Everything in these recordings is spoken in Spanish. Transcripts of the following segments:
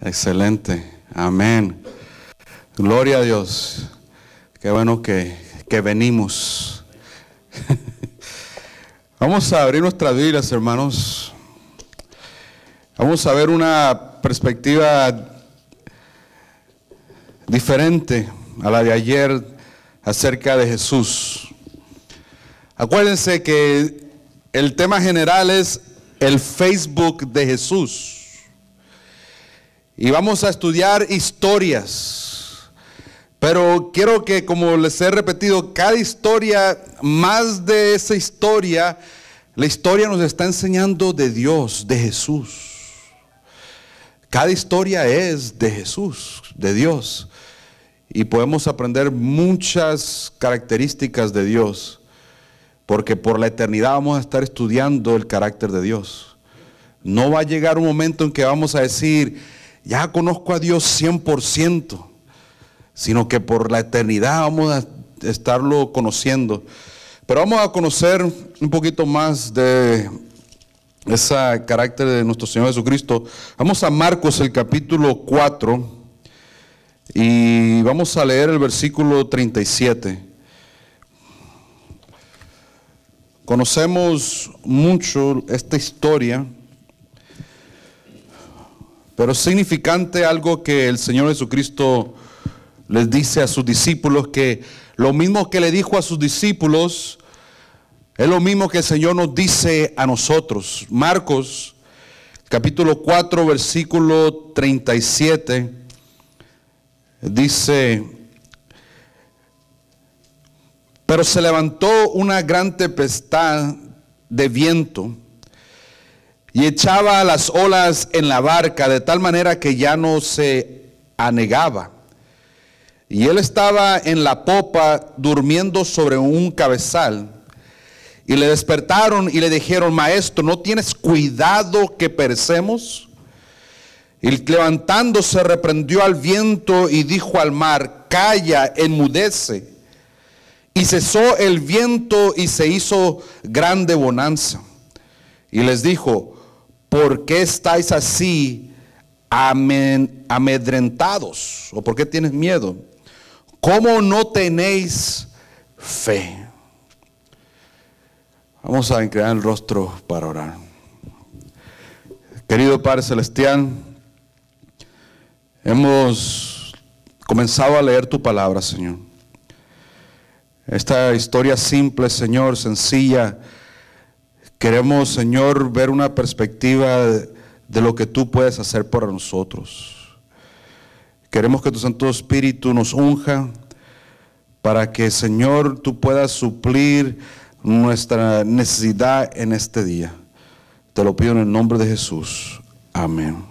Excelente. Amén. Gloria a Dios. Qué bueno que venimos. Vamos a abrir nuestras Biblias, hermanos. Vamos a ver una perspectiva diferente a la de ayer acerca de Jesús. Acuérdense que el tema general es el Facebook de Jesús. Y vamos a estudiar historias. Pero quiero que, como les he repetido, cada historia, más de esa historia, la historia nos está enseñando de Dios, de Jesús. Cada historia es de Jesús, de Dios. Y podemos aprender muchas características de Dios. Porque por la eternidad vamos a estar estudiando el carácter de Dios. No va a llegar un momento en que vamos a decir, ya conozco a Dios 100%, sino que por la eternidad vamos a estarlo conociendo. Pero vamos a conocer un poquito más de ese carácter de nuestro Señor Jesucristo. Vamos a Marcos, el capítulo 4, y vamos a leer el versículo 37. Conocemos mucho esta historia, pero es significante algo que el Señor Jesucristo les dice a sus discípulos, que lo mismo que le dijo a sus discípulos es lo mismo que el Señor nos dice a nosotros. Marcos, capítulo 4, versículo 37, dice: pero se levantó una gran tempestad de viento y echaba las olas en la barca de tal manera que ya no se anegaba. Y él estaba en la popa durmiendo sobre un cabezal. Y le despertaron y le dijeron: Maestro, ¿no tienes cuidado que perecemos? Y levantándose reprendió al viento y dijo al mar: Calla, enmudece. Y cesó el viento y se hizo grande bonanza. Y les dijo: ¿por qué estáis así amedrentados? ¿O por qué tienes miedo? ¿Cómo no tenéis fe? Vamos a inclinar el rostro para orar. Querido Padre Celestial, hemos comenzado a leer tu palabra, Señor. Esta historia simple, Señor, sencilla. Queremos, Señor, ver una perspectiva de lo que tú puedes hacer por nosotros. Queremos que tu Santo Espíritu nos unja para que, Señor, tú puedas suplir nuestra necesidad en este día. Te lo pido en el nombre de Jesús. Amén.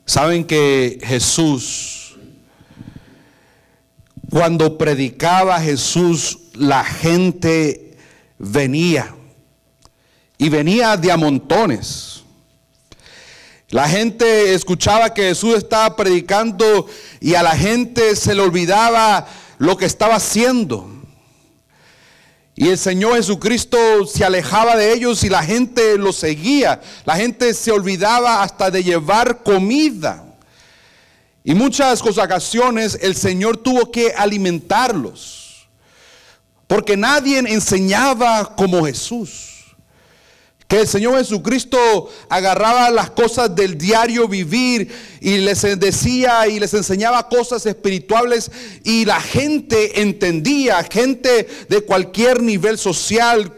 Saben que Jesús, cuando predicaba Jesús, la gente venía, y venía de a montones. La gente escuchaba que Jesús estaba predicando y a la gente se le olvidaba lo que estaba haciendo. Y el Señor Jesucristo se alejaba de ellos y la gente lo seguía. La gente se olvidaba hasta de llevar comida. Y muchas ocasiones el Señor tuvo que alimentarlos, porque nadie enseñaba como Jesús. Que el Señor Jesucristo agarraba las cosas del diario vivir y les decía y les enseñaba cosas espirituales, y la gente entendía. Gente de cualquier nivel social,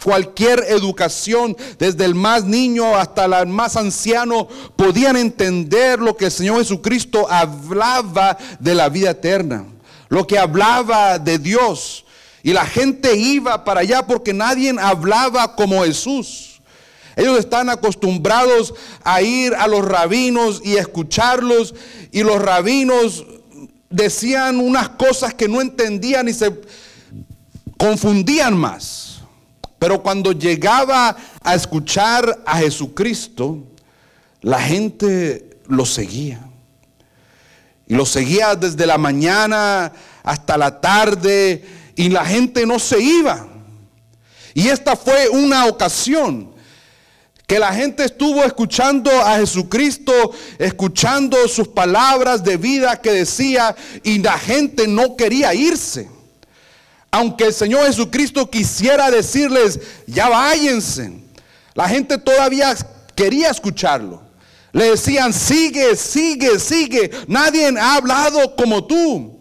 cualquier educación, desde el más niño hasta el más anciano, podían entender lo que el Señor Jesucristo hablaba de la vida eterna, lo que hablaba de Dios. Y la gente iba para allá porque nadie hablaba como Jesús. Ellos están acostumbrados a ir a los rabinos y escucharlos, y los rabinos decían unas cosas que no entendían y se confundían más. Pero cuando llegaba a escuchar a Jesucristo, la gente lo seguía. Y lo seguía desde la mañana hasta la tarde, y la gente no se iba. Y esta fue una ocasión que la gente estuvo escuchando a Jesucristo, escuchando sus palabras de vida que decía, y la gente no quería irse. Aunque el Señor Jesucristo quisiera decirles, ya váyanse, la gente todavía quería escucharlo. Le decían, sigue, sigue, sigue, nadie ha hablado como tú.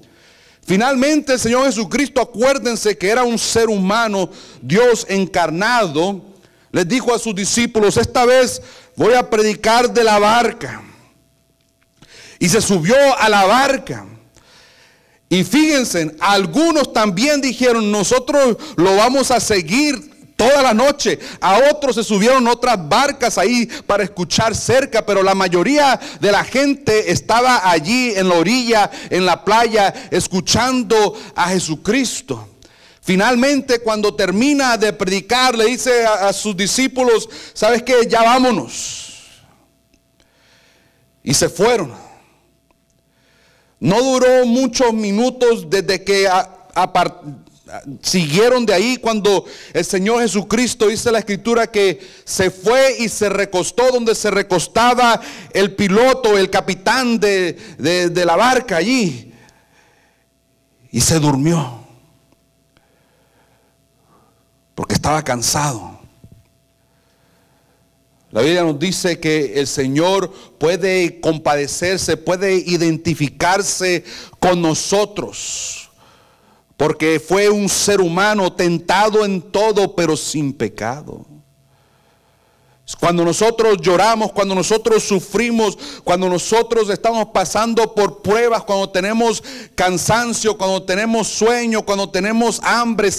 Finalmente el Señor Jesucristo, acuérdense que era un ser humano, Dios encarnado, les dijo a sus discípulos, esta vez voy a predicar de la barca. Y se subió a la barca. Y fíjense, algunos también dijeron, nosotros lo vamos a seguir toda la noche. A otros se subieron otras barcas ahí para escuchar cerca, pero la mayoría de la gente estaba allí en la orilla, en la playa, escuchando a Jesucristo. Finalmente, cuando termina de predicar, le dice a sus discípulos, ¿sabes qué? Ya vámonos. Y se fueron. No duró muchos minutos desde que siguieron de ahí, cuando el Señor Jesucristo, dice la Escritura, que se fue y se recostó donde se recostaba el piloto, el capitán de la barca allí, y se durmió porque estaba cansado. La Biblia nos dice que el Señor puede compadecerse, puede identificarse con nosotros, porque fue un ser humano tentado en todo, pero sin pecado. Cuando nosotros lloramos, cuando nosotros sufrimos, cuando nosotros estamos pasando por pruebas, cuando tenemos cansancio, cuando tenemos sueño, cuando tenemos hambre,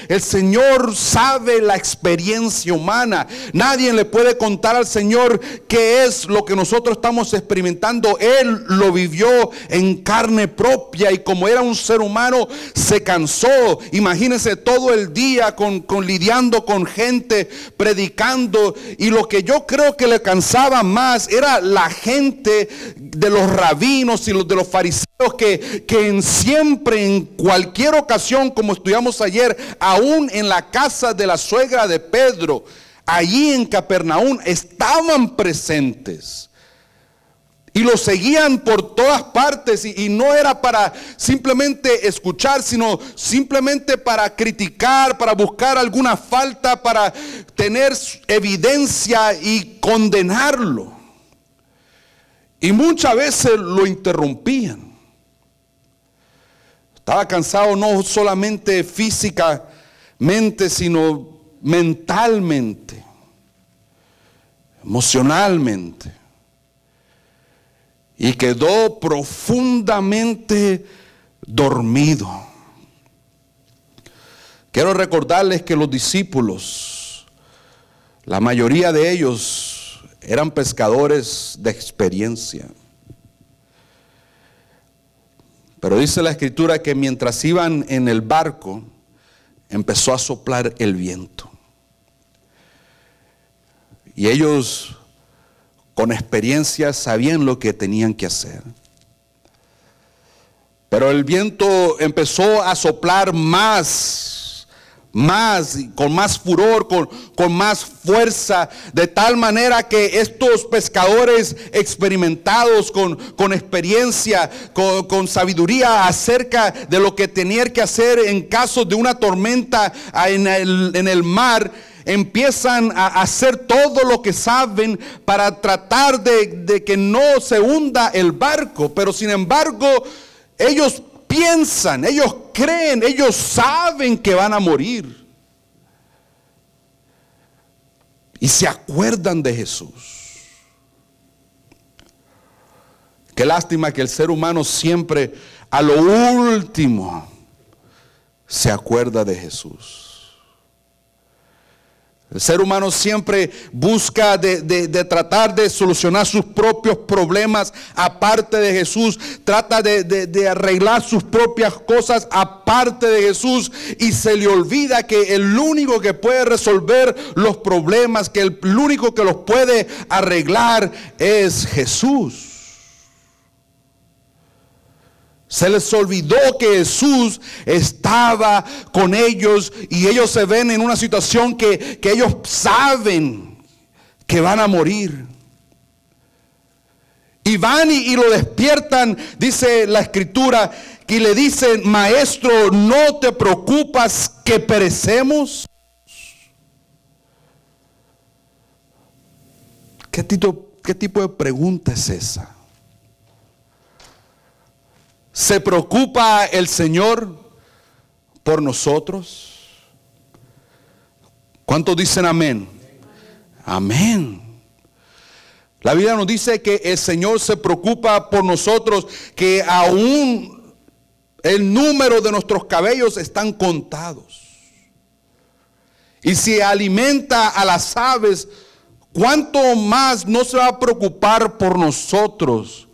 el Señor sabe la experiencia humana. Nadie le puede contar al Señor qué es lo que nosotros estamos experimentando. Él lo vivió en carne propia, y como era un ser humano, se cansó. Imagínense todo el día lidiando con gente, predicando, y lo que yo creo que le cansaba más era la gente de los rabinos y los de los fariseos que siempre, en cualquier ocasión, como estudiamos ayer, aún en la casa de la suegra de Pedro, allí en Capernaum, estaban presentes. Y lo seguían por todas partes, y no era para simplemente escuchar, sino simplemente para criticar, para buscar alguna falta, para tener evidencia y condenarlo. Y muchas veces lo interrumpían. Estaba cansado no solamente físicamente, sino mentalmente, emocionalmente. Y quedó profundamente dormido. Quiero recordarles que los discípulos, la mayoría de ellos, eran pescadores de experiencia. Pero dice la Escritura que mientras iban en el barco, empezó a soplar el viento. Y ellos, con experiencia, sabían lo que tenían que hacer. Pero el viento empezó a soplar más, con más furor, con más fuerza, de tal manera que estos pescadores experimentados, con experiencia, con sabiduría acerca de lo que tenían que hacer en caso de una tormenta en el mar, empiezan a hacer todo lo que saben para tratar de que no se hunda el barco. Pero sin embargo, ellos piensan, ellos creen, ellos saben que van a morir. Y se acuerdan de Jesús. Qué lástima que el ser humano siempre, a lo último, se acuerda de Jesús. El ser humano siempre busca de tratar de solucionar sus propios problemas aparte de Jesús. Trata de arreglar sus propias cosas aparte de Jesús. Y se le olvida que el único que puede resolver los problemas, que el único que los puede arreglar es Jesús. Se les olvidó que Jesús estaba con ellos, y ellos se ven en una situación que ellos saben que van a morir. Y van y lo despiertan, dice la escritura, y le dicen: maestro, ¿no te preocupas que perecemos? ¿Qué tipo de pregunta es esa? ¿Se preocupa el Señor por nosotros? ¿Cuántos dicen amén? Amén. La Biblia nos dice que el Señor se preocupa por nosotros, que aún el número de nuestros cabellos están contados. Y si alimenta a las aves, ¿cuánto más no se va a preocupar por nosotros,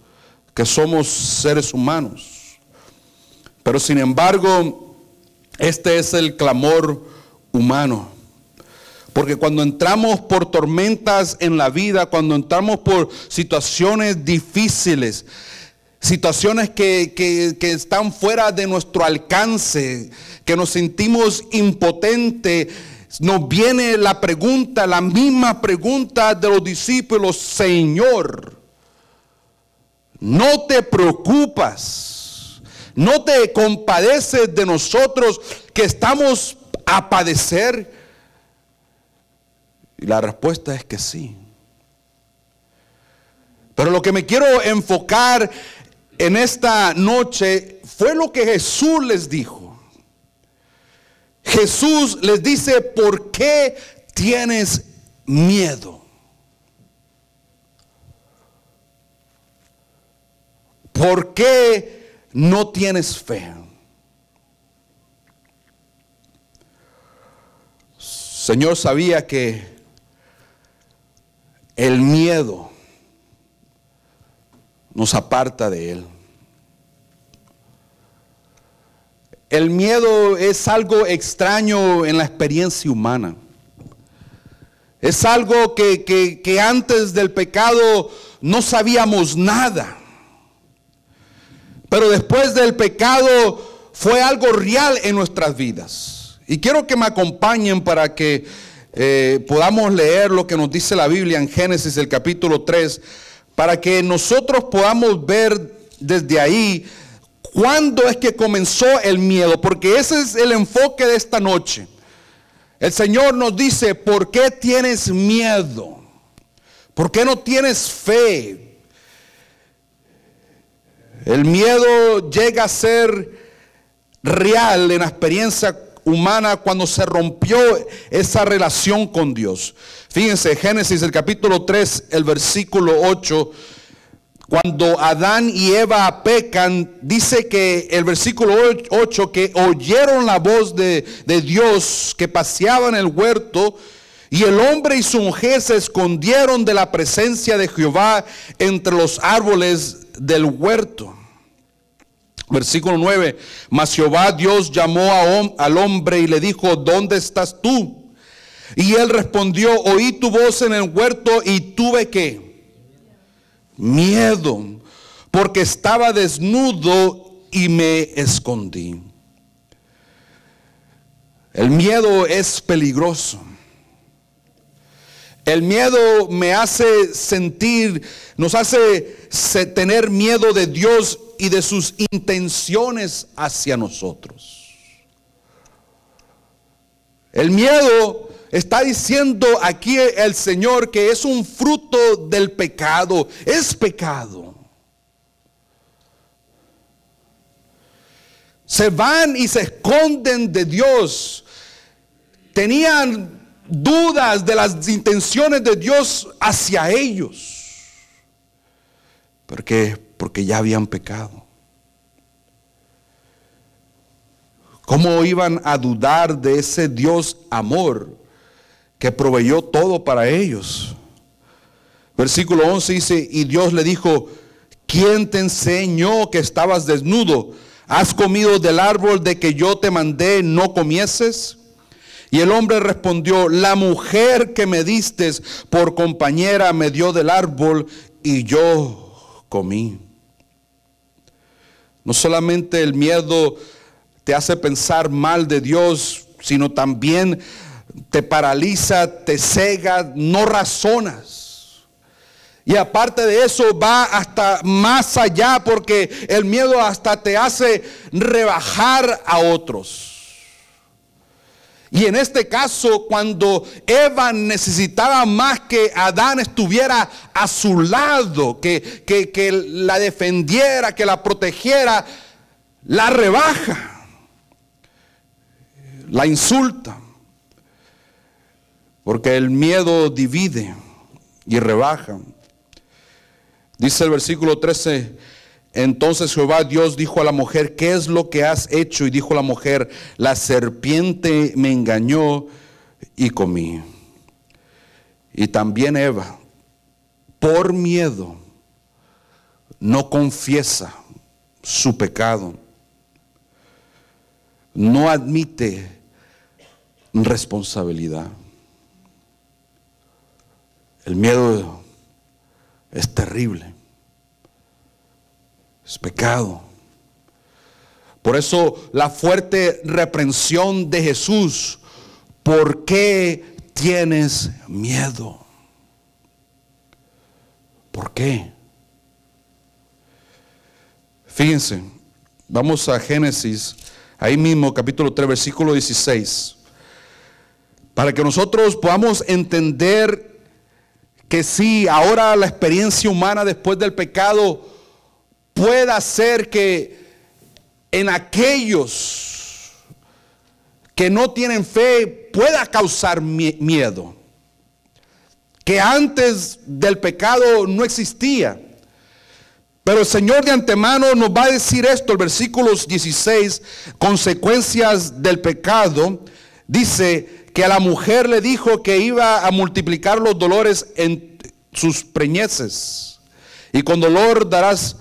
que somos seres humanos? Pero sin embargo, este es el clamor humano. Porque cuando entramos por tormentas en la vida, cuando entramos por situaciones difíciles, situaciones que están fuera de nuestro alcance, que nos sentimos impotentes, nos viene la pregunta, la misma pregunta de los discípulos: Señor, ¿no te preocupas? ¿No te compadeces de nosotros que estamos a padecer? Y la respuesta es que sí. Pero lo que me quiero enfocar en esta noche fue lo que Jesús les dijo. Jesús les dice: ¿por qué tienes miedo? ¿Por qué no tienes fe? Señor sabía que el miedo nos aparta de Él. El miedo es algo extraño en la experiencia humana. Es algo que antes del pecado no sabíamos nada. Pero después del pecado fue algo real en nuestras vidas. Y quiero que me acompañen para que podamos leer lo que nos dice la Biblia en Génesis, el capítulo 3, para que nosotros podamos ver desde ahí cuándo es que comenzó el miedo, porque ese es el enfoque de esta noche. El Señor nos dice: ¿por qué tienes miedo? ¿Por qué no tienes fe? El miedo llega a ser real en la experiencia humana cuando se rompió esa relación con Dios. Fíjense, Génesis el capítulo 3, el versículo 8, cuando Adán y Eva pecan, dice que el versículo 8, que oyeron la voz de Dios que paseaba en el huerto, y el hombre y su mujer se escondieron de la presencia de Jehová entre los árboles del huerto. Versículo 9, mas Jehová Dios llamó al hombre y le dijo: ¿dónde estás tú? Y él respondió: oí tu voz en el huerto y tuve ¿qué? Miedo, porque estaba desnudo y me escondí. El miedo es peligroso. El miedo me hace sentir, nos hace tener miedo de Dios y de sus intenciones hacia nosotros. El miedo, está diciendo aquí el Señor, que es un fruto del pecado. Es pecado. Se van y se esconden de Dios. Tenían dudas de las intenciones de Dios hacia ellos. Porque ya habían pecado. ¿Cómo iban a dudar de ese Dios amor que proveyó todo para ellos? Versículo 11 dice: y Dios le dijo: ¿quién te enseñó que estabas desnudo? ¿Has comido del árbol de que yo te mandé no comieses? Y el hombre respondió: la mujer que me diste por compañera me dio del árbol y yo comí. No solamente el miedo te hace pensar mal de Dios, sino también te paraliza, te cega, no razonas. Y aparte de eso va hasta más allá, porque el miedo hasta te hace rebajar a otros. Y en este caso, cuando Eva necesitaba más que Adán estuviera a su lado, que la defendiera, que la protegiera, la rebaja, la insulta. Porque el miedo divide y rebaja. Dice el versículo 13, entonces Jehová Dios dijo a la mujer, ¿qué es lo que has hecho? Y dijo la mujer, la serpiente me engañó y comí. Y también Eva, por miedo, no confiesa su pecado. No admite responsabilidad. El miedo es terrible. Es pecado. Por eso la fuerte reprensión de Jesús. ¿Por qué tienes miedo? ¿Por qué? Fíjense, vamos a Génesis, ahí mismo capítulo 3, versículo 16. Para que nosotros podamos entender que sí, ahora la experiencia humana después del pecado pueda hacer que en aquellos que no tienen fe pueda causar miedo. Que antes del pecado no existía. Pero el Señor de antemano nos va a decir esto, el versículo 16, consecuencias del pecado. Dice que a la mujer le dijo que iba a multiplicar los dolores en sus preñeces. Y con dolor darás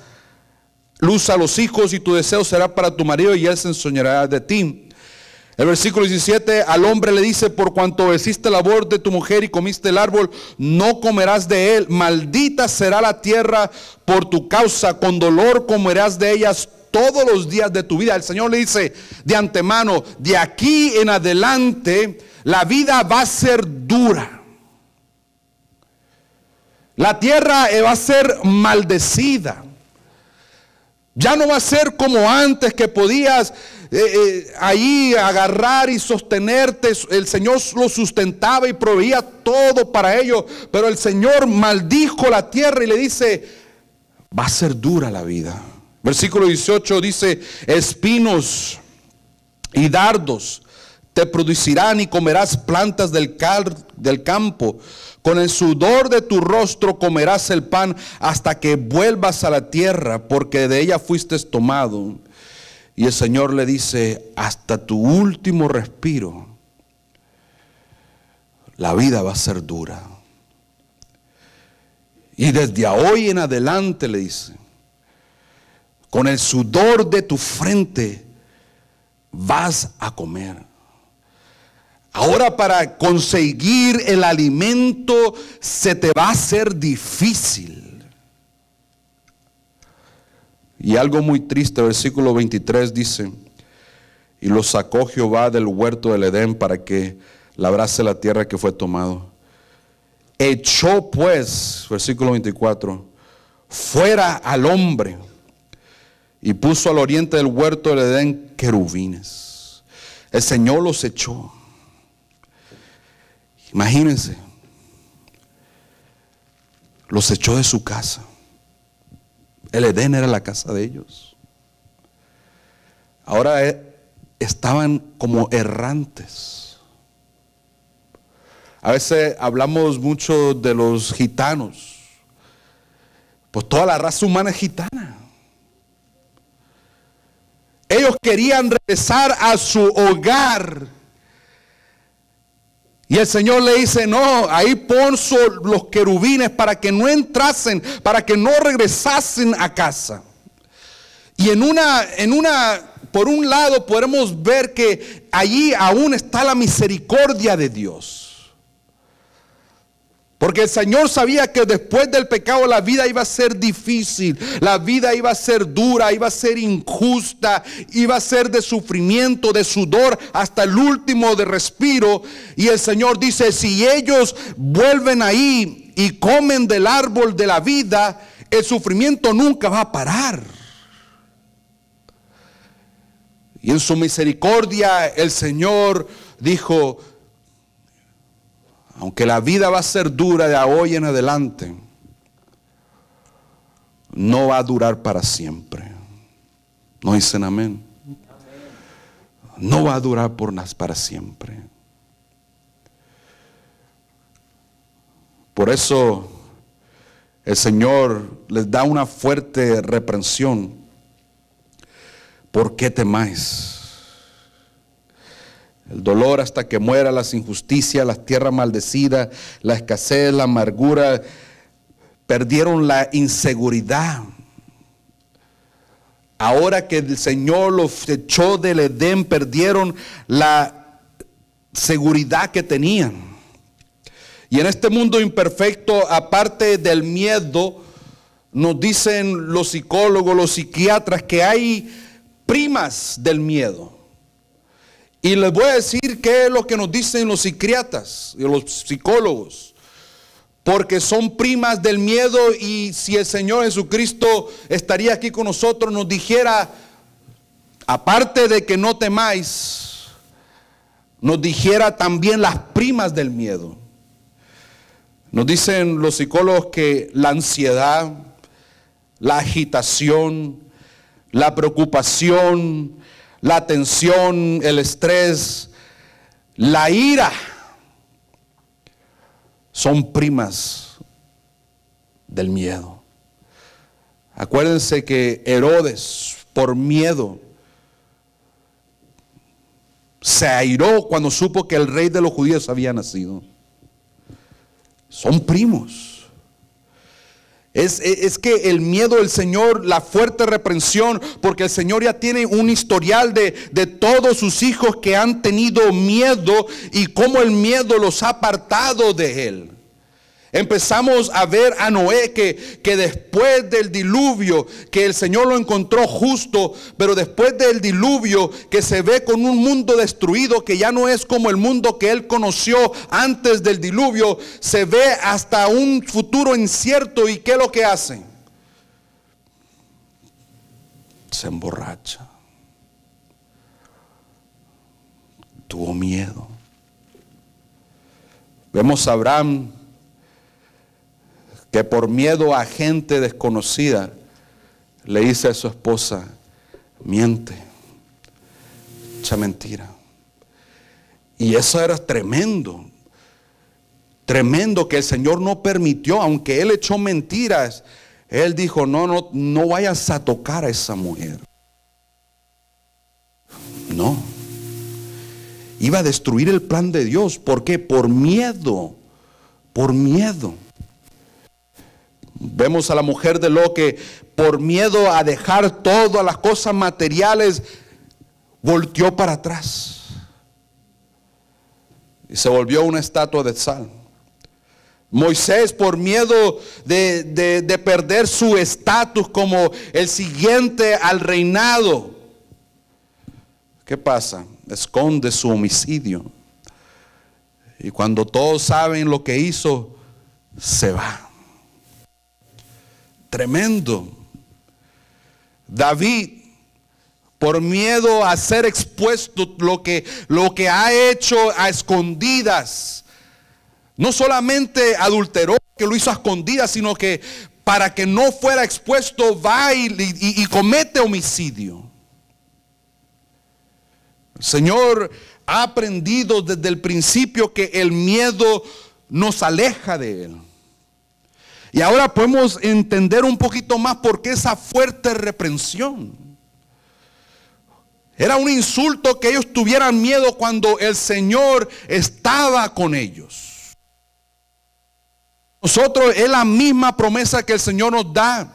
luz a los hijos y tu deseo será para tu marido y él se ensoñará de ti. El versículo 17, al hombre le dice, por cuanto obedeciste la voz de tu mujer y comiste el árbol, no comerás de él. Maldita será la tierra por tu causa, con dolor comerás de ellas todos los días de tu vida. El Señor le dice de antemano, de aquí en adelante, la vida va a ser dura. La tierra va a ser maldecida. Ya no va a ser como antes que podías ahí agarrar y sostenerte. El Señor lo sustentaba y proveía todo para ello. Pero el Señor maldijo la tierra y le dice, va a ser dura la vida. Versículo 18 dice, espinos y dardos te producirán y comerás plantas del campo. Con el sudor de tu rostro comerás el pan hasta que vuelvas a la tierra, porque de ella fuiste tomado. Y el Señor le dice, hasta tu último respiro, la vida va a ser dura. Y desde hoy en adelante le dice, con el sudor de tu frente vas a comer. Ahora para conseguir el alimento se te va a hacer difícil. Y algo muy triste, versículo 23 dice, y lo sacó Jehová del huerto del Edén para que labrase la tierra que fue tomado. Echó pues, versículo 24, fuera al hombre y puso al oriente del huerto del Edén querubines. El Señor los echó. Imagínense, los echó de su casa. El Edén era la casa de ellos. Ahora estaban como errantes. A veces hablamos mucho de los gitanos. Pues toda la raza humana es gitana. Ellos querían regresar a su hogar. Y el Señor le dice, no, ahí pon los querubines para que no entrasen, para que no regresasen a casa. Y por un lado podemos ver que allí aún está la misericordia de Dios. Porque el Señor sabía que después del pecado la vida iba a ser difícil, la vida iba a ser dura, iba a ser injusta, iba a ser de sufrimiento, de sudor hasta el último de respiro. Y el Señor dice, si ellos vuelven ahí y comen del árbol de la vida, el sufrimiento nunca va a parar. Y en su misericordia el Señor dijo, aunque la vida va a ser dura de hoy en adelante, no va a durar para siempre. ¿No dicen amén? No va a durar para siempre. Por eso el Señor les da una fuerte reprensión. ¿Por qué temáis? El dolor hasta que muera, las injusticias, las tierras maldecidas, la escasez, la amargura, perdieron la inseguridad. Ahora que el Señor los echó del Edén, perdieron la seguridad que tenían. Y en este mundo imperfecto, aparte del miedo, nos dicen los psicólogos, los psiquiatras, que hay primas del miedo. Y les voy a decir qué es lo que nos dicen los psiquiatras y los psicólogos. Porque son primas del miedo, y si el Señor Jesucristo estaría aquí con nosotros, nos dijera, aparte de que no temáis, nos dijera también las primas del miedo. Nos dicen los psicólogos que la ansiedad, la agitación, la preocupación, la tensión, el estrés, la ira, son primas del miedo. Acuérdense que Herodes, por miedo, se airó cuando supo que el rey de los judíos había nacido. Son primos. Es que el miedo del Señor, la fuerte reprensión, porque el Señor ya tiene un historial de todos sus hijos que han tenido miedo y cómo el miedo los ha apartado de Él. Empezamos a ver a Noé que después del diluvio, que el Señor lo encontró justo, pero después del diluvio que se ve con un mundo destruido, que ya no es como el mundo que él conoció antes del diluvio, se ve hasta un futuro incierto. ¿Y qué es lo que hace? Se emborracha. Tuvo miedo. Vemos a Abraham, que por miedo a gente desconocida le dice a su esposa, miente, echa mentira. Y eso era tremendo, tremendo, que el Señor no permitió, aunque él echó mentiras, él dijo, no vayas a tocar a esa mujer. No, iba a destruir el plan de Dios. ¿Por qué? Por miedo, por miedo. Vemos a la mujer de Lot que por miedo a dejar todas las cosas materiales, volteó para atrás y se volvió una estatua de sal. Moisés, por miedo de perder su estatus como el siguiente al reinado, ¿qué pasa? Esconde su homicidio. Y cuando todos saben lo que hizo, se va. Tremendo. David, por miedo a ser expuesto, lo que ha hecho a escondidas, no solamente adulteró, que lo hizo a escondidas, sino que para que no fuera expuesto va y comete homicidio. El Señor ha aprendido desde el principio que el miedo nos aleja de Él. Y ahora podemos entender un poquito más por qué esa fuerte reprensión. Era un insulto que ellos tuvieran miedo cuando el Señor estaba con ellos. Nosotros es la misma promesa que el Señor nos da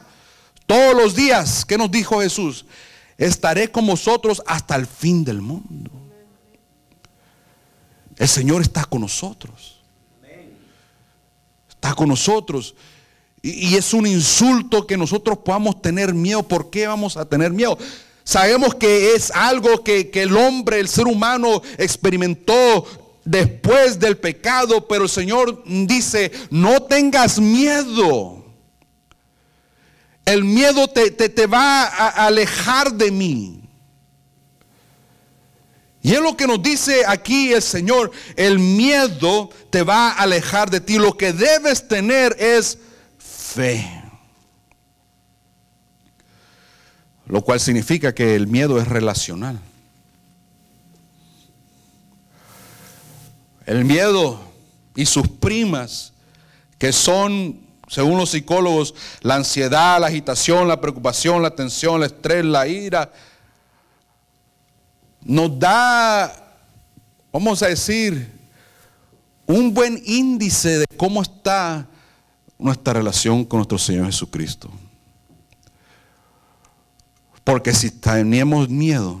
todos los días. ¿Qué nos dijo Jesús? Estaré con vosotros hasta el fin del mundo. El Señor está con nosotros. está con nosotros. Y es un insulto que nosotros podamos tener miedo. ¿Por qué vamos a tener miedo? Sabemos que es algo que el hombre, el ser humano experimentó después del pecado, pero el Señor dice, no tengas miedo. El miedo te va a alejar de mí. Y es lo que nos dice aquí el Señor, el miedo te va a alejar de ti. Lo que debes tener es fe. Lo cual significa que el miedo es relacional. El miedo y sus primas, que son, según los psicólogos, la ansiedad, la agitación, la preocupación, la tensión, el estrés, la ira, nos da, vamos a decir, un buen índice de cómo está nuestra relación con nuestro Señor Jesucristo. Porque si tenemos miedo,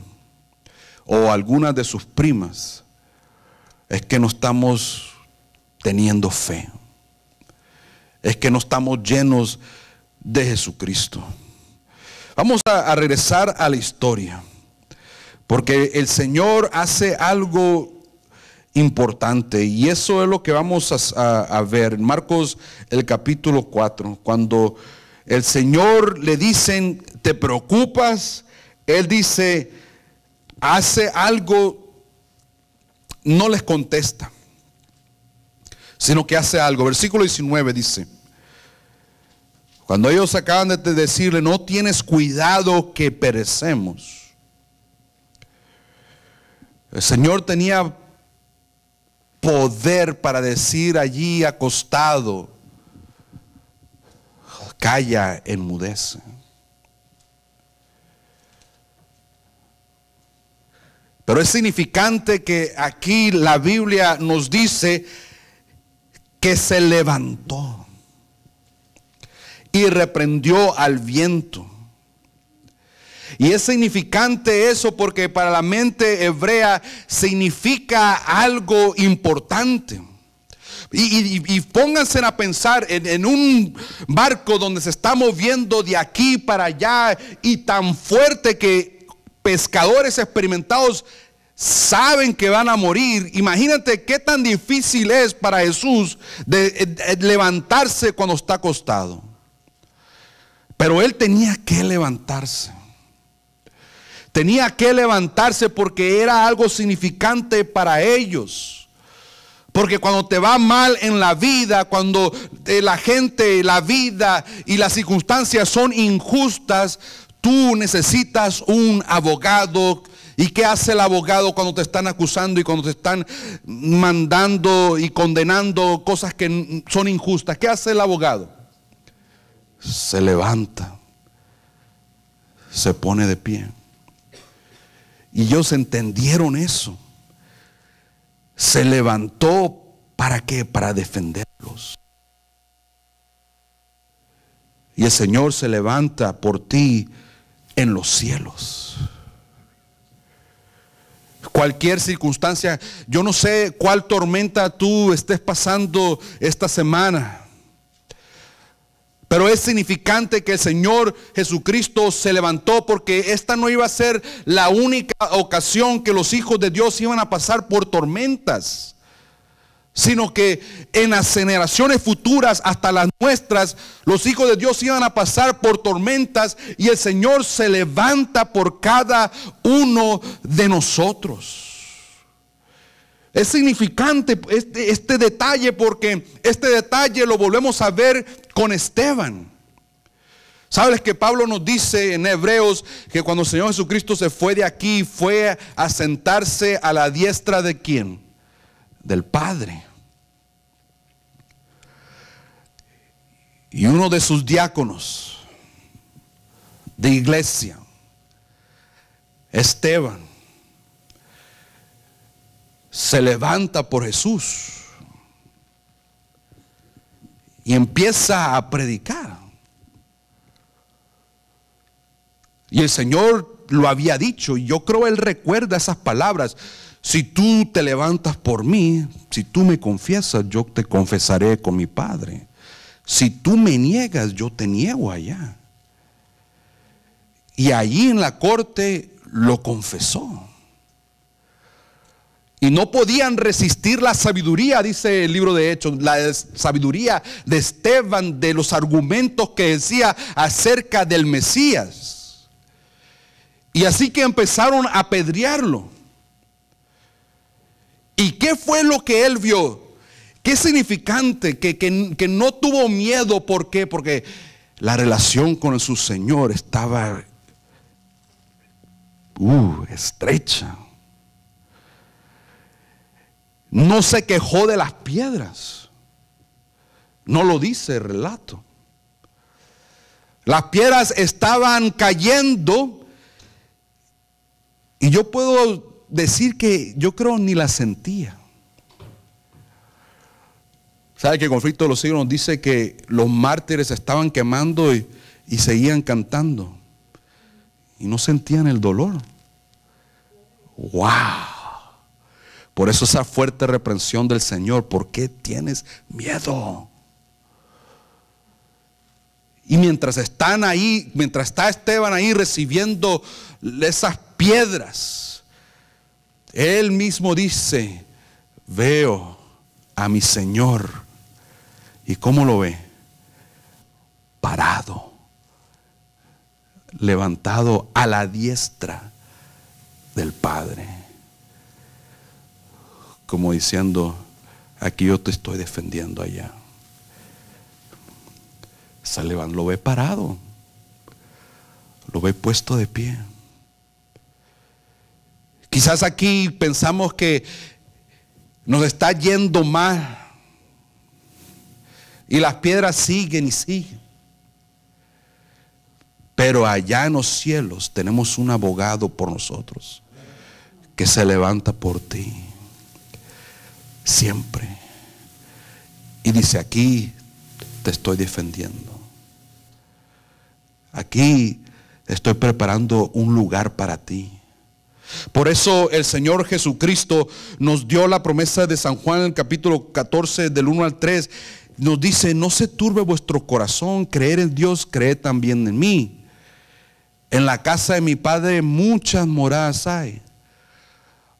o algunas de sus primas, es que no estamos teniendo fe. Es que no estamos llenos de Jesucristo. Vamos a regresar a la historia. Porque el Señor hace algo importante. Y eso es lo que vamos a ver en Marcos el capítulo 4. Cuando el Señor le dicen, ¿te preocupas? Él dice, hace algo. No les contesta, sino que hace algo. Versículo 19 dice, cuando ellos acaban de decirle, no tienes cuidado que perecemos. El Señor tenía poder para decir allí acostado, calla, enmudece. Pero es significante que aquí la Biblia nos dice que se levantó y reprendió al viento. Y es significante eso porque para la mente hebrea significa algo importante. Y pónganse a pensar en un barco donde se está moviendo de aquí para allá y tan fuerte que pescadores experimentados saben que van a morir. Imagínate qué tan difícil es para Jesús de levantarse cuando está acostado. Pero él tenía que levantarse. Tenía que levantarse porque era algo significante para ellos. Porque cuando te va mal en la vida, cuando la gente, la vida y las circunstancias son injustas, tú necesitas un abogado. ¿Y qué hace el abogado cuando te están acusando y cuando te están mandando y condenando cosas que son injustas? ¿Qué hace el abogado? Se levanta, se pone de pie. Y ellos entendieron eso. Se levantó, ¿para qué? Para defenderlos. Y el Señor se levanta por ti en los cielos. Cualquier circunstancia, yo no sé cuál tormenta tú estés pasando esta semana, pero es significante que el Señor Jesucristo se levantó, porque esta no iba a ser la única ocasión que los hijos de Dios iban a pasar por tormentas, sino que en las generaciones futuras, hasta las nuestras, los hijos de Dios iban a pasar por tormentas, y el Señor se levanta por cada uno de nosotros. Es significante este detalle, porque este detalle lo volvemos a ver con Esteban. ¿Sabes que Pablo nos dice en Hebreos que cuando el Señor Jesucristo se fue de aquí, fue a sentarse a la diestra de quién? Del Padre. Y uno de sus diáconos de iglesia, Esteban, se levanta por Jesús y empieza a predicar. Y el Señor lo había dicho, y yo creo él recuerda esas palabras: si tú te levantas por mí, si tú me confiesas, yo te confesaré con mi Padre. si tú me niegas, yo te niego allá. Y allí en la corte lo confesó. Y no podían resistir la sabiduría, dice el libro de Hechos, la sabiduría de Esteban, de los argumentos que decía acerca del Mesías. Y así que empezaron a apedrearlo. ¿Y qué fue lo que él vio? Qué significante, que no tuvo miedo. ¿Por qué? Porque la relación con su Señor estaba estrecha. No se quejó de las piedras. No lo dice el relato. Las piedras estaban cayendo. Y yo puedo decir que yo creo ni las sentía. ¿Sabe que el conflicto de los siglos nos dice que los mártires estaban quemando y seguían cantando? Y no sentían el dolor. ¡Wow! Por eso esa fuerte reprensión del Señor. ¿Por qué tienes miedo? Y mientras están ahí, mientras está Esteban ahí recibiendo esas piedras, él mismo dice: veo a mi Señor. ¿Y cómo lo ve? Parado, levantado a la diestra del Padre, como diciendo: aquí yo te estoy defendiendo allá. Lo ve parado, lo ve puesto de pie. Quizás aquí pensamos que nos está yendo mal y las piedras siguen y siguen. Pero allá en los cielos tenemos un abogado por nosotros que se levanta por ti siempre y dice: aquí te estoy defendiendo, aquí estoy preparando un lugar para ti. Por eso el Señor Jesucristo nos dio la promesa de San Juan en el capítulo 14 del 1 al 3. Nos dice: no se turbe vuestro corazón, creer en Dios, creed también en mí. En la casa de mi Padre muchas moradas hay.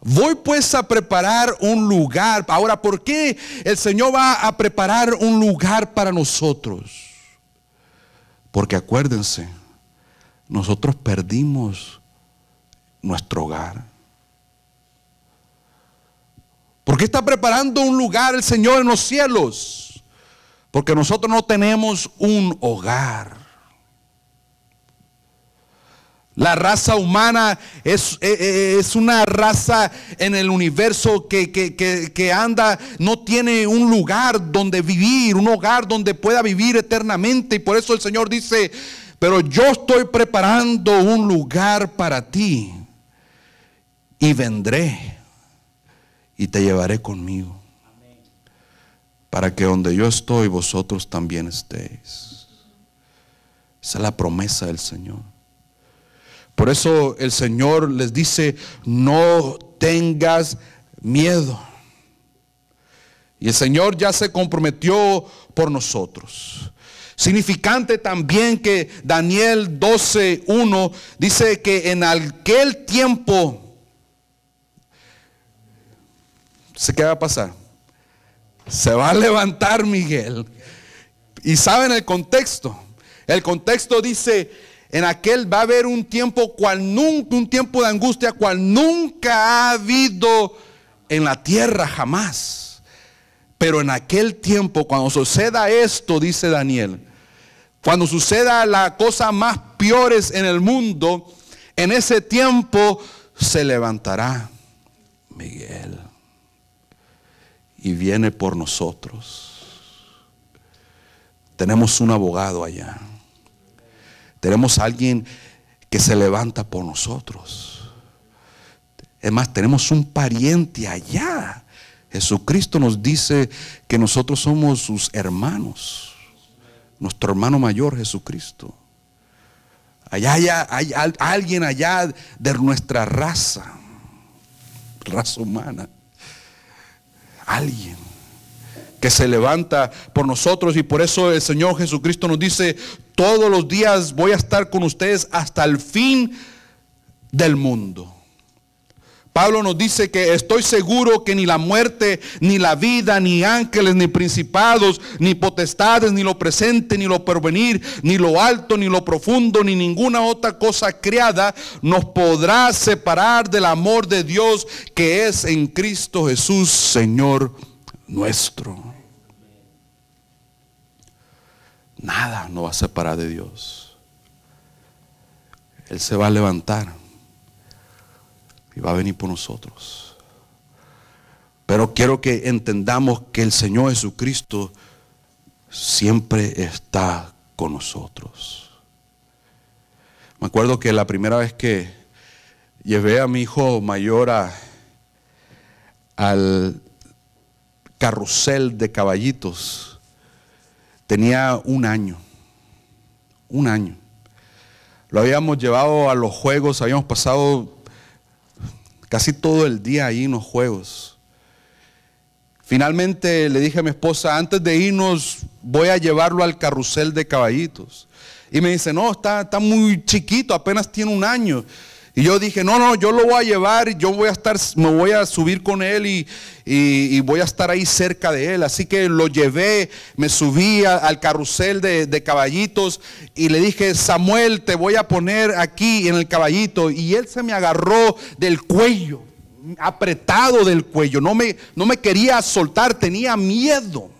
Voy pues a preparar un lugar. Ahora, ¿por qué el Señor va a preparar un lugar para nosotros? Porque acuérdense, nosotros perdimos nuestro hogar. ¿Por qué está preparando un lugar el Señor en los cielos? Porque nosotros no tenemos un hogar. La raza humana es una raza en el universo que anda, no tiene un lugar donde vivir, un hogar donde pueda vivir eternamente. Y por eso el Señor dice: pero yo estoy preparando un lugar para ti, y vendré y te llevaré conmigo, para que donde yo estoy vosotros también estéis. Esa es la promesa del Señor. Por eso el Señor les dice: no tengas miedo. Y el Señor ya se comprometió por nosotros. Significante también que Daniel 12:1 dice que en aquel tiempo, ¿qué va a pasar? Se va a levantar Miguel. Y saben el contexto. El contexto dice: en aquel va a haber un tiempo un tiempo de angustia cual nunca ha habido en la tierra jamás. Pero en aquel tiempo, cuando suceda esto, dice Daniel, cuando suceda la cosa más peores en el mundo, en ese tiempo se levantará Miguel y viene por nosotros. Tenemos un abogado allá. Tenemos a alguien que se levanta por nosotros. Es más, tenemos un pariente allá. Jesucristo nos dice que nosotros somos sus hermanos. Nuestro hermano mayor, Jesucristo. Allá hay alguien allá de nuestra raza humana. Alguien que se levanta por nosotros, y por eso el Señor Jesucristo nos dice: todos los días voy a estar con ustedes hasta el fin del mundo. Pablo nos dice que estoy seguro que ni la muerte, ni la vida, ni ángeles, ni principados, ni potestades, ni lo presente, ni lo porvenir, ni lo alto, ni lo profundo, ni ninguna otra cosa creada nos podrá separar del amor de Dios que es en Cristo Jesús, Señor nuestro. Nada nos va a separar de Dios. Él se va a levantar y va a venir por nosotros. Pero quiero que entendamos que el Señor Jesucristo siempre está con nosotros. Me acuerdo que la primera vez que llevé a mi hijo mayor al carrusel de caballitos, tenía un año. Lo habíamos llevado a los juegos, habíamos pasado casi todo el día ahí en los juegos. Finalmente le dije a mi esposa: antes de irnos voy a llevarlo al carrusel de caballitos. Y me dice: no, está muy chiquito, apenas tiene un año. Y yo dije: no, yo lo voy a llevar, me voy a subir con él y voy a estar ahí cerca de él. Así que lo llevé, me subí al carrusel de caballitos y le dije: Samuel, te voy a poner aquí en el caballito. Y él se me agarró del cuello, apretado del cuello, no me quería soltar, tenía miedo.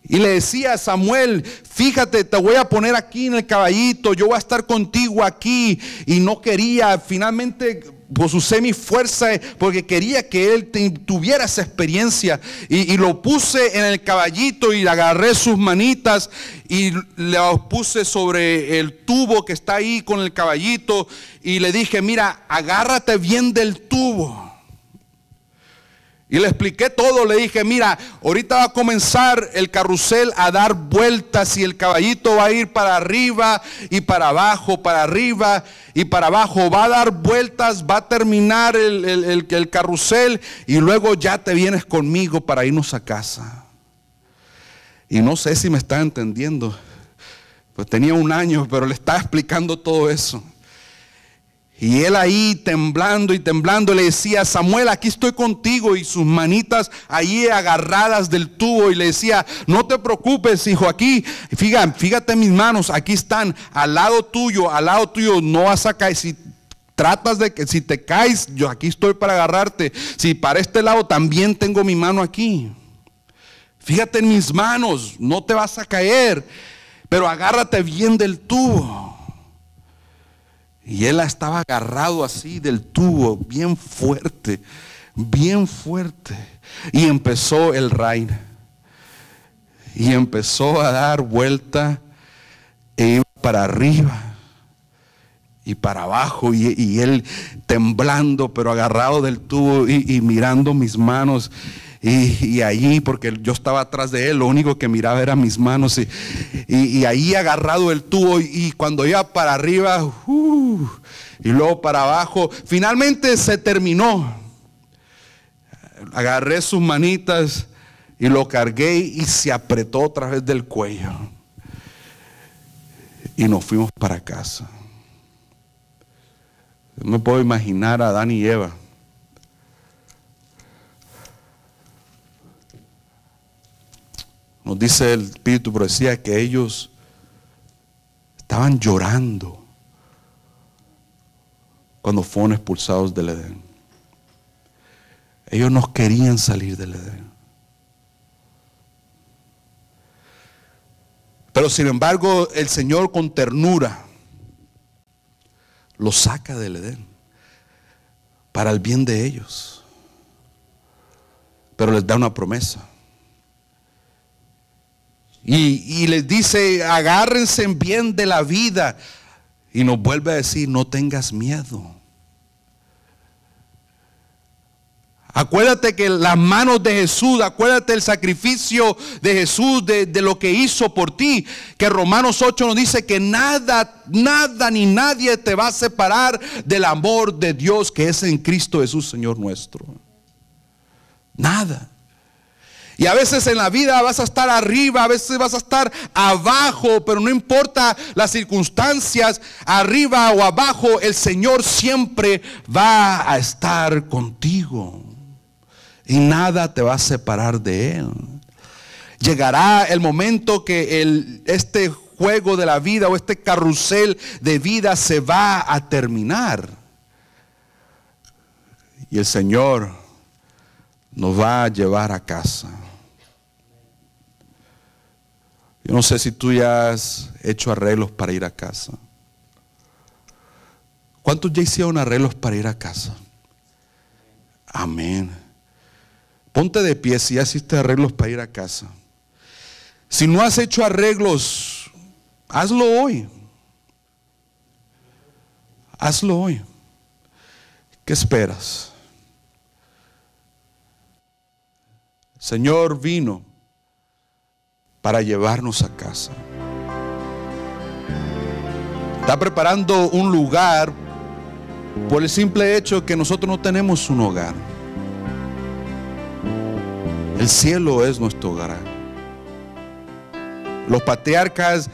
Y le decía a Samuel: fíjate, te voy a poner aquí en el caballito, yo voy a estar contigo aquí. Y no quería. Finalmente pues usé mi fuerza porque quería que él tuviera esa experiencia. Y lo puse en el caballito y agarré sus manitas y le puse sobre el tubo que está ahí con el caballito. Y le dije: mira, agárrate bien del tubo. Y le expliqué todo, le dije: mira, ahorita va a comenzar el carrusel a dar vueltas y el caballito va a ir para arriba y para abajo, para arriba y para abajo. Va a dar vueltas, va a terminar el carrusel y luego ya te vienes conmigo para irnos a casa. Y no sé si me está entendiendo. Pues tenía un año, pero le estaba explicando todo eso. Y él ahí temblando y temblando le decía: Samuel, aquí estoy contigo. Y sus manitas ahí agarradas del tubo. Y le decía: no te preocupes, hijo, aquí, fíjate mis manos, aquí están, al lado tuyo, no vas a caer. Si te caes, yo aquí estoy para agarrarte. Si para este lado también tengo mi mano aquí. Fíjate en mis manos, no te vas a caer, pero agárrate bien del tubo. Y él estaba agarrado así del tubo, bien fuerte, bien fuerte. Y empezó el ride. Y empezó a dar vuelta e iba para arriba y para abajo. Y él temblando, pero agarrado del tubo y mirando mis manos. Y allí, porque yo estaba atrás de él, lo único que miraba eran mis manos. Y ahí agarrado el tubo. Y cuando iba para arriba, y luego para abajo, finalmente se terminó. Agarré sus manitas y lo cargué y se apretó otra vez del cuello. Y nos fuimos para casa. No me puedo imaginar a Adán y Eva. Nos dice el Espíritu Profecía que ellos estaban llorando cuando fueron expulsados del Edén. Ellos no querían salir del Edén. Pero sin embargo, el Señor con ternura los saca del Edén para el bien de ellos. Pero les da una promesa. Y les dice: agárrense bien de la vida. Y nos vuelve a decir: no tengas miedo. Acuérdate que las manos de Jesús, acuérdate el sacrificio de Jesús, de lo que hizo por ti. Que Romanos 8 nos dice que nada ni nadie te va a separar del amor de Dios que es en Cristo Jesús, Señor nuestro. Nada. Y a veces en la vida vas a estar arriba, a veces vas a estar abajo, pero no importa las circunstancias, arriba o abajo, el Señor siempre va a estar contigo. Y nada te va a separar de Él. Llegará el momento que este juego de la vida o este carrusel de vida se va a terminar. Y el Señor nos va a llevar a casa. Yo no sé si tú ya has hecho arreglos para ir a casa. ¿Cuántos ya hicieron arreglos para ir a casa? Amén. Ponte de pie si ya hiciste arreglos para ir a casa. Si no has hecho arreglos, hazlo hoy. Hazlo hoy. ¿Qué esperas? El Señor vino para llevarnos a casa. Está preparando un lugar por el simple hecho que nosotros no tenemos un hogar. El cielo es nuestro hogar. Los patriarcas,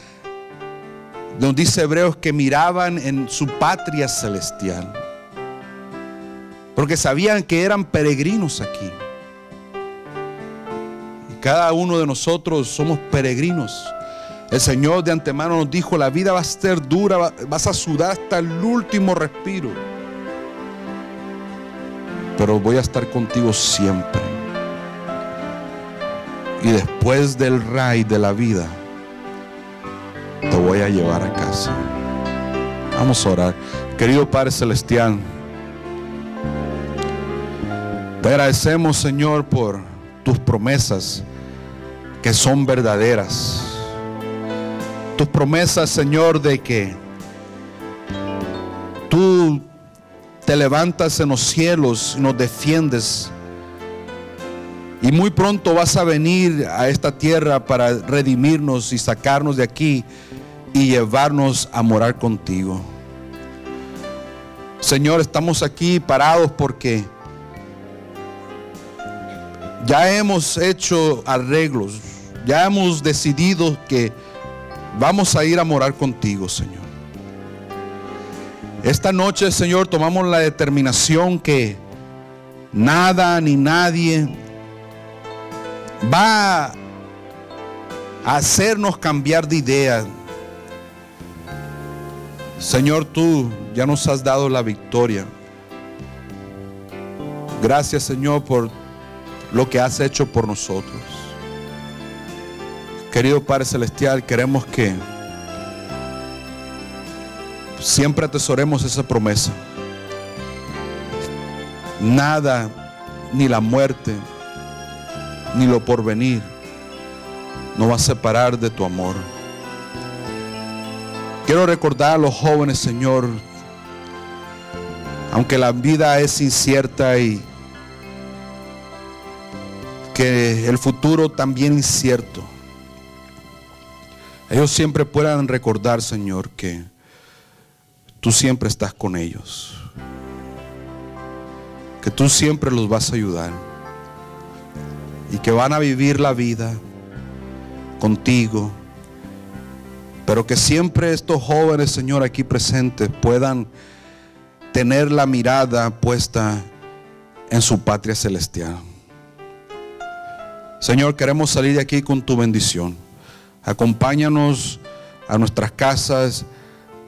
nos dice Hebreos, que miraban en su patria celestial, porque sabían que eran peregrinos aquí. Cada uno de nosotros somos peregrinos. El Señor de antemano nos dijo: la vida va a ser dura, vas a sudar hasta el último respiro, pero voy a estar contigo siempre. Y después del raíz de la vida, te voy a llevar a casa. Vamos a orar. Querido Padre Celestial, te agradecemos, Señor, por tus promesas que son verdaderas. Tus promesas, Señor, de que tú te levantas en los cielos y nos defiendes, y muy pronto vas a venir a esta tierra para redimirnos y sacarnos de aquí y llevarnos a morar contigo. Señor, estamos aquí parados porque ya hemos hecho arreglos, ya hemos decidido que vamos a ir a morar contigo, Señor. Esta noche, Señor, tomamos la determinación que nada ni nadie va a hacernos cambiar de idea. Señor, tú ya nos has dado la victoria. Gracias, Señor, por lo que has hecho por nosotros. Querido Padre Celestial, queremos que siempre atesoremos esa promesa. Nada, ni la muerte, ni lo porvenir nos va a separar de tu amor. Quiero recordar a los jóvenes, Señor, aunque la vida es incierta y que el futuro también incierto, ellos siempre puedan recordar, Señor, que tú siempre estás con ellos, que tú siempre los vas a ayudar y que van a vivir la vida contigo, pero que siempre estos jóvenes, Señor, aquí presentes puedan tener la mirada puesta en su patria celestial. Señor, queremos salir de aquí con tu bendición. Acompáñanos a nuestras casas.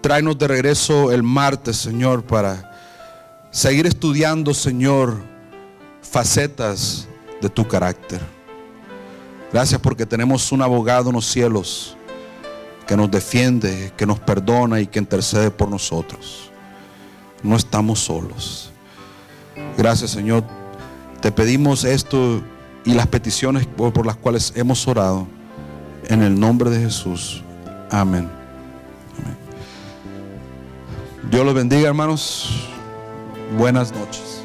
Tráenos de regreso el martes, Señor, para seguir estudiando, Señor, facetas de tu carácter. Gracias porque tenemos un abogado en los cielos que nos defiende, que nos perdona y que intercede por nosotros. No estamos solos. Gracias, Señor. Te pedimos esto y las peticiones por las cuales hemos orado, en el nombre de Jesús. Amén. Amén. Dios los bendiga, hermanos. Buenas noches.